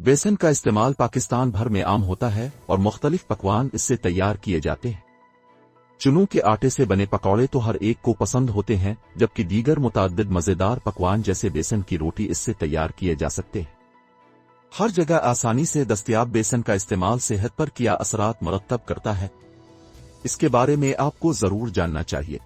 بیسن کا استعمال پاکستان بھر میں عام ہوتا ہے اور مختلف پکوان اس سے تیار کیے جاتے ہیں۔ چنوں کے آٹے سے بنے پکوڑے تو ہر ایک کو پسند ہوتے ہیں، جبکہ دیگر متعدد مزیدار پکوان جیسے بیسن کی روٹی اس سے تیار کیے جا سکتے ہیں۔ ہر جگہ آسانی سے دستیاب بیسن کا استعمال صحت پر کیا اثرات مرتب کرتا ہے، اس کے بارے میں آپ کو ضرور جاننا چاہیے۔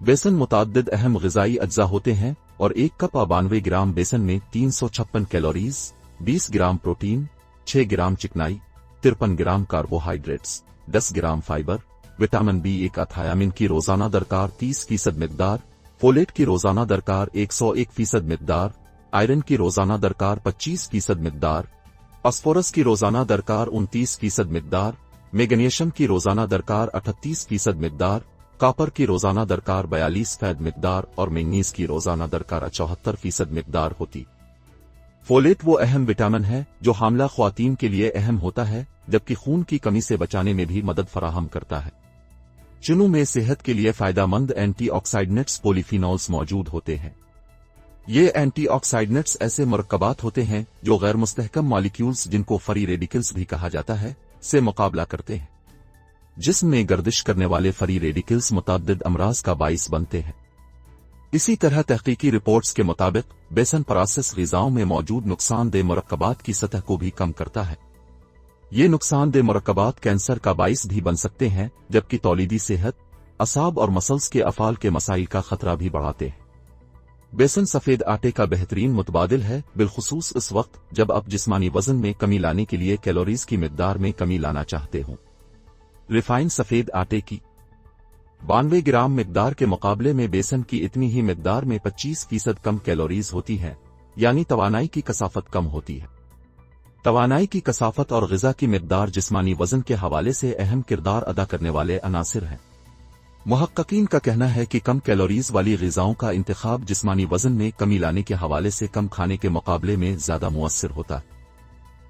بیسن متعدد اہم غذائی اجزاء ہوتے ہیں اور ایک کپ 92 گرام بیسن میں 356 کیلوریز، 20 گرام پروٹین، 6 گرام چکنائی، 53 gram carbohydrates, 10 gram fibre, vitamin B1 تھیامین کی روزانہ درکار 30% مقدار، فولیٹ کی روزانہ درکار 101% مقدار، آئرن کی روزانہ درکار 25% مقدار، فاسفورس کی روزانہ درکار 29% مقدار، میگنیشیم کی روزانہ درکار 38% مقدار، کاپر کی روزانہ درکار 42% مقدار اور مینگنیز کی روزانہ درکار 74% مقدار ہوتی۔ فولیٹ وہ اہم وٹامن ہے جو حاملہ خواتین کے لیے اہم ہوتا ہے، جبکہ خون کی کمی سے بچانے میں بھی مدد فراہم کرتا ہے۔ چنوں میں صحت کے لیے فائدہ مند اینٹی آکسائڈنٹس پولیفینولز موجود ہوتے ہیں۔ یہ اینٹی آکسائڈنٹس ایسے مرکبات ہوتے ہیں جو غیر مستحکم مالیکیولز، جن کو فری ریڈیکلز بھی کہا جاتا ہے، سے مقابلہ کرتے ہیں۔ جسم میں گردش کرنے والے فری ریڈیکلز متعدد امراض کا باعث بنتے ہیں۔ اسی طرح تحقیقی رپورٹس کے مطابق بیسن پراسس غذاؤں میں موجود نقصان دہ مرکبات کی سطح کو بھی کم کرتا ہے۔ یہ نقصان دہ مرکبات کینسر کا باعث بھی بن سکتے ہیں، جبکہ تولیدی صحت، اعصاب اور مسلز کے افعال کے مسائل کا خطرہ بھی بڑھاتے ہیں۔ بیسن سفید آٹے کا بہترین متبادل ہے، بالخصوص اس وقت جب آپ جسمانی وزن میں کمی لانے کے لیے کیلوریز کی مقدار میں کمی لانا چاہتے ہوں۔ ریفائنڈ سفید آٹے کی 92 گرام مقدار کے مقابلے میں بیسن کی اتنی ہی مقدار میں 25% کم کیلوریز ہوتی ہیں، یعنی توانائی کی کثافت کم ہوتی ہے۔ توانائی کی کثافت اور غذا کی مقدار جسمانی وزن کے حوالے سے اہم کردار ادا کرنے والے عناصر ہیں۔ محققین کا کہنا ہے کہ کم کیلوریز والی غذاؤں کا انتخاب جسمانی وزن میں کمی لانے کے حوالے سے کم کھانے کے مقابلے میں زیادہ مؤثر ہوتا ہے۔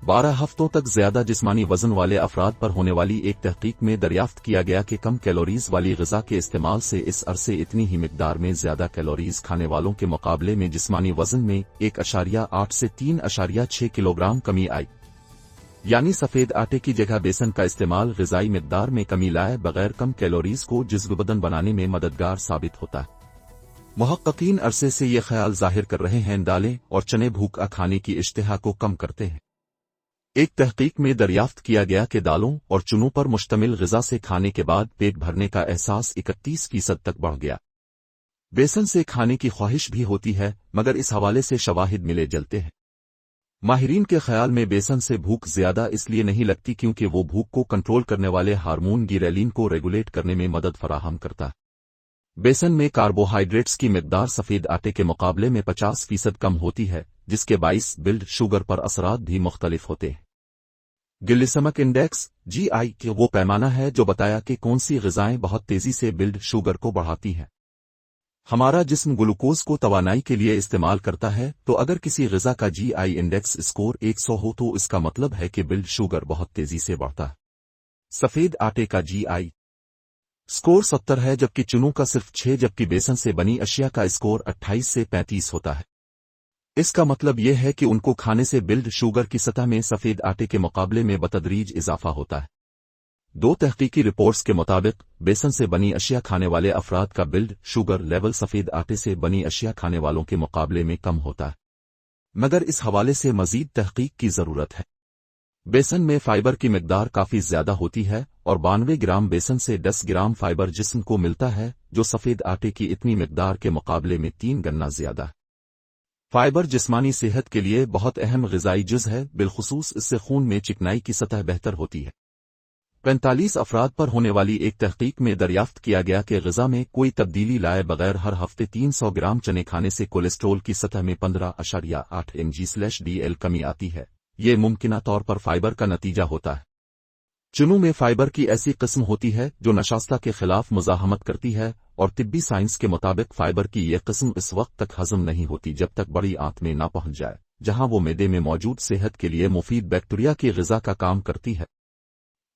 12 ہفتوں تک زیادہ جسمانی وزن والے افراد پر ہونے والی ایک تحقیق میں دریافت کیا گیا کہ کم کیلوریز والی غذا کے استعمال سے اس عرصے اتنی ہی مقدار میں زیادہ کیلوریز کھانے والوں کے مقابلے میں جسمانی وزن میں 1.8 سے 3.6 کلوگرام کمی آئی۔ یعنی سفید آٹے کی جگہ بیسن کا استعمال غذائی مقدار میں کمی لائے بغیر کم کیلوریز کو جذب بدن بنانے میں مددگار ثابت ہوتا ہے۔ محققین عرصے سے یہ خیال ظاہر کر رہے ہیں دالیں اور چنے بھوکا کھانے کی اشتہا کو کم کرتے ہیں۔ ایک تحقیق میں دریافت کیا گیا کہ دالوں اور چنوں پر مشتمل غذا سے کھانے کے بعد پیٹ بھرنے کا احساس 31% تک بڑھ گیا۔ بیسن سے کھانے کی خواہش بھی ہوتی ہے، مگر اس حوالے سے شواہد ملے جلتے ہیں۔ ماہرین کے خیال میں بیسن سے بھوک زیادہ اس لیے نہیں لگتی کیونکہ وہ بھوک کو کنٹرول کرنے والے ہارمون گیریلین کو ریگولیٹ کرنے میں مدد فراہم کرتا ہے۔ بیسن میں کاربوہائیڈریٹس کی مقدار سفید آٹے کے مقابلے میں 50% کم ہوتی ہے، جس کے باعث بلڈ شوگر پر اثرات بھی مختلف ہوتے ہیں۔ گلیسیمک انڈیکس (GI) کہ وہ پیمانہ ہے جو بتایا کہ کون سی غذائیں بہت تیزی سے بلڈ شوگر کو بڑھاتی ہیں۔ ہمارا جسم گلوکوز کو توانائی کے لیے استعمال کرتا ہے، تو اگر کسی غذا کا GI انڈیکس اسکور 100 ہو تو اس کا مطلب ہے کہ بلڈ شوگر بہت تیزی سے بڑھتا ہے۔ سفید آٹے کا GI اسکور 70 ہے، جبکہ چنوں کا صرف 6، جبکہ بیسن سے بنی اشیاء کا اسکور 28 سے 35 ہوتا ہے۔ اس کا مطلب یہ ہے کہ ان کو کھانے سے بلڈ شوگر کی سطح میں سفید آٹے کے مقابلے میں بتدریج اضافہ ہوتا ہے۔ 2 تحقیقی رپورٹس کے مطابق بیسن سے بنی اشیاء کھانے والے افراد کا بلڈ شوگر لیول سفید آٹے سے بنی اشیاء کھانے والوں کے مقابلے میں کم ہوتا ہے، مگر اس حوالے سے مزید تحقیق کی ضرورت ہے۔ بیسن میں فائبر کی مقدار کافی زیادہ ہوتی ہے اور 92 گرام بیسن سے 10 گرام فائبر جسم کو ملتا ہے، جو سفید آٹے کی اتنی مقدار کے مقابلے میں 3 گنا زیادہ ہے۔ فائبر جسمانی صحت کے لیے بہت اہم غذائی جز ہے، بالخصوص اس سے خون میں چکنائی کی سطح بہتر ہوتی ہے۔ 45 افراد پر ہونے والی ایک تحقیق میں دریافت کیا گیا کہ غذا میں کوئی تبدیلی لائے بغیر ہر ہفتے 300 گرام چنے کھانے سے کولیسٹرول کی سطح میں 15.8 mg/dl کمی آتی ہے۔ یہ ممکنہ طور پر فائبر کا نتیجہ ہوتا ہے۔ چنوں میں فائبر کی ایسی قسم ہوتی ہے جو نشاستہ کے خلاف مزاحمت کرتی ہے، اور طبی سائنس کے مطابق فائبر کی یہ قسم اس وقت تک ہضم نہیں ہوتی جب تک بڑی آنت میں نہ پہنچ جائے، جہاں وہ معدے میں موجود صحت کے لیے مفید بیکٹیریا کی غذا کا کام کرتی ہے۔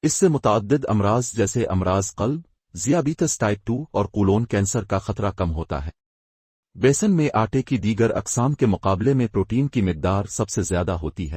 اس سے متعدد امراض جیسے امراض قلب، ذیابیطس ٹائپ 2 اور کولون کینسر کا خطرہ کم ہوتا ہے۔ بیسن میں آٹے کی دیگر اقسام کے مقابلے میں پروٹین کی مقدار سب سے زیادہ ہوتی ہے۔